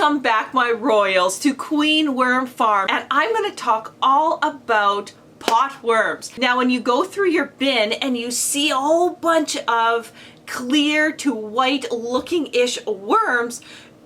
Welcome back, my royals, to Queen Worm Farm, and I'm going to talk all about pot worms. Now, when you go through your bin and you see a whole bunch of clear to white looking-ish worms,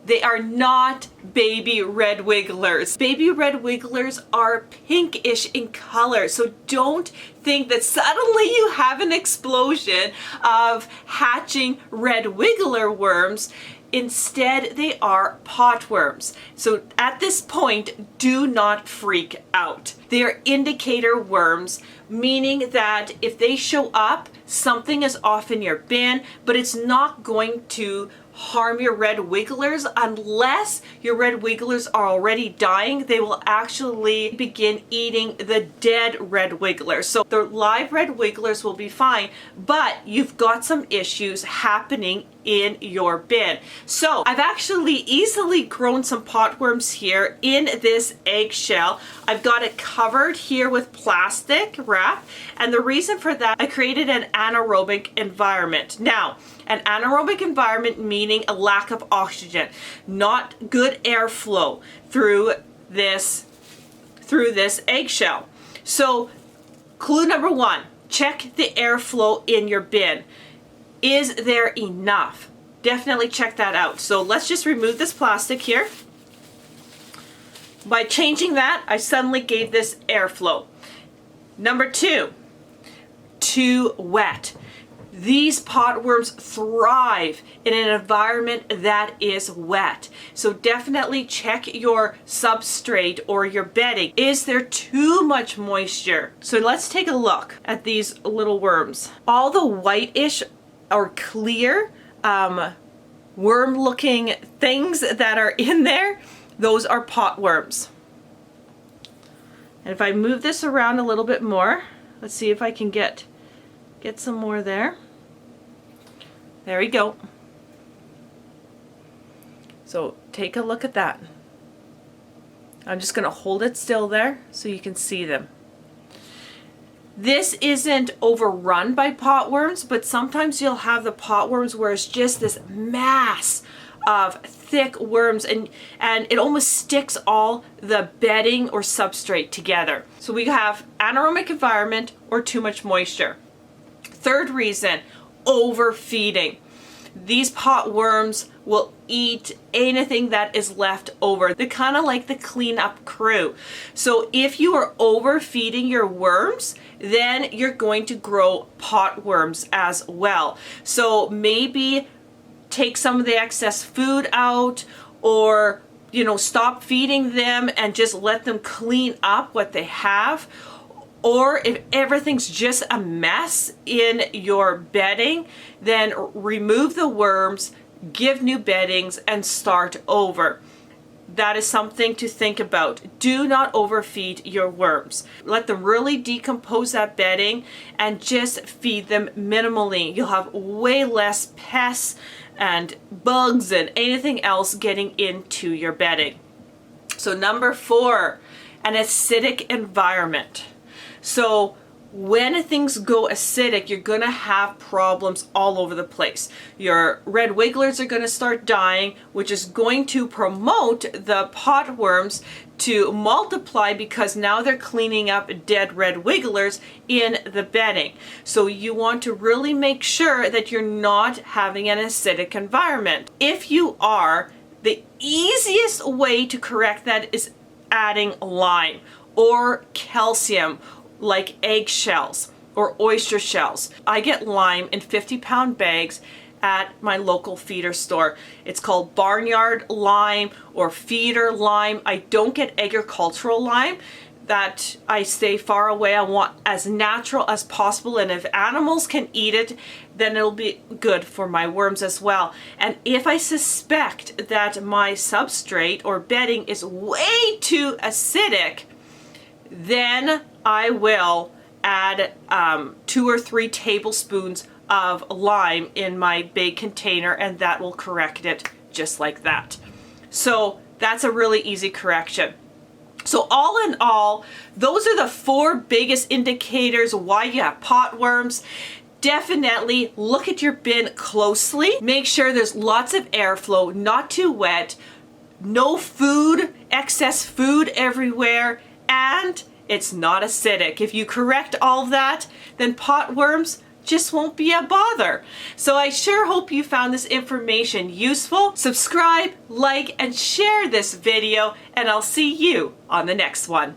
they are not baby red wigglers. Baby red wigglers are pinkish in color, so don't think that suddenly you have an explosion of hatching red wiggler worms. Instead, they are pot worms. So at this point, do not freak out. They are indicator worms, meaning that if they show up, something is off in your bin, but it's not going to harm your red wigglers unless your red wigglers are already dying. They will actually begin eating the dead red wigglers. So the live red wigglers will be fine, but you've got some issues happening in your bin. So I've actually easily grown some pot worms here in this eggshell. I've got it covered here with plastic wrap, and the reason for that, I created an anaerobic environment. Now, an anaerobic environment meaning a lack of oxygen, not good airflow through this eggshell. So clue number one, check the airflow in your bin. Is there enough? Definitely check that out. So let's just remove this plastic here. By changing that, I suddenly gave this airflow. Number two, too wet. These pot worms thrive in an environment that is wet. So definitely check your substrate or your bedding. Is there too much moisture? So let's take a look at these little worms. All the whitish or clear worm looking things that are in there, those are pot worms. And if I move this around a little bit more, let's see if I can get some more there. There we go. So take a look at that. I'm just going to hold it still there so you can see them. This isn't overrun by pot worms, but sometimes you'll have the pot worms where it's just this mass of thick worms and it almost sticks all the bedding or substrate together. So we have anaerobic environment or too much moisture. Third reason, overfeeding. These pot worms will eat anything that is left over. They're kind of like the cleanup crew. So if you are overfeeding your worms, then you're going to grow pot worms as well. So maybe take some of the excess food out, or stop feeding them and just let them clean up what they have. Or if everything's just a mess in your bedding, then remove the worms, give new beddings, and start over. That is something to think about. Do not overfeed your worms. Let them really decompose that bedding and just feed them minimally. You'll have way less pests and bugs and anything else getting into your bedding. So number four, an acidic environment. So when things go acidic, you're going to have problems all over the place. Your red wigglers are going to start dying, which is going to promote the pot worms to multiply because now they're cleaning up dead red wigglers in the bedding. So you want to really make sure that you're not having an acidic environment. If you are, the easiest way to correct that is adding lime or calcium, like eggshells or oyster shells. I get lime in 50-pound bags at my local feeder store. It's called barnyard lime or feeder lime. I don't get agricultural lime. That I stay far away. I want as natural as possible, and if animals can eat it, then it'll be good for my worms as well. And if I suspect that my substrate or bedding is way too acidic, then I will add 2 or 3 tablespoons of lime in my big container, and that will correct it just like that. So that's a really easy correction. So all in all, those are the 4 biggest indicators why you have pot worms. Definitely look at your bin closely. Make sure there's lots of airflow, not too wet. no food, excess food everywhere, and it's not acidic. If you correct all of that, then potworms just won't be a bother. So I sure hope you found this information useful. Subscribe, like, and share this video, and I'll see you on the next one.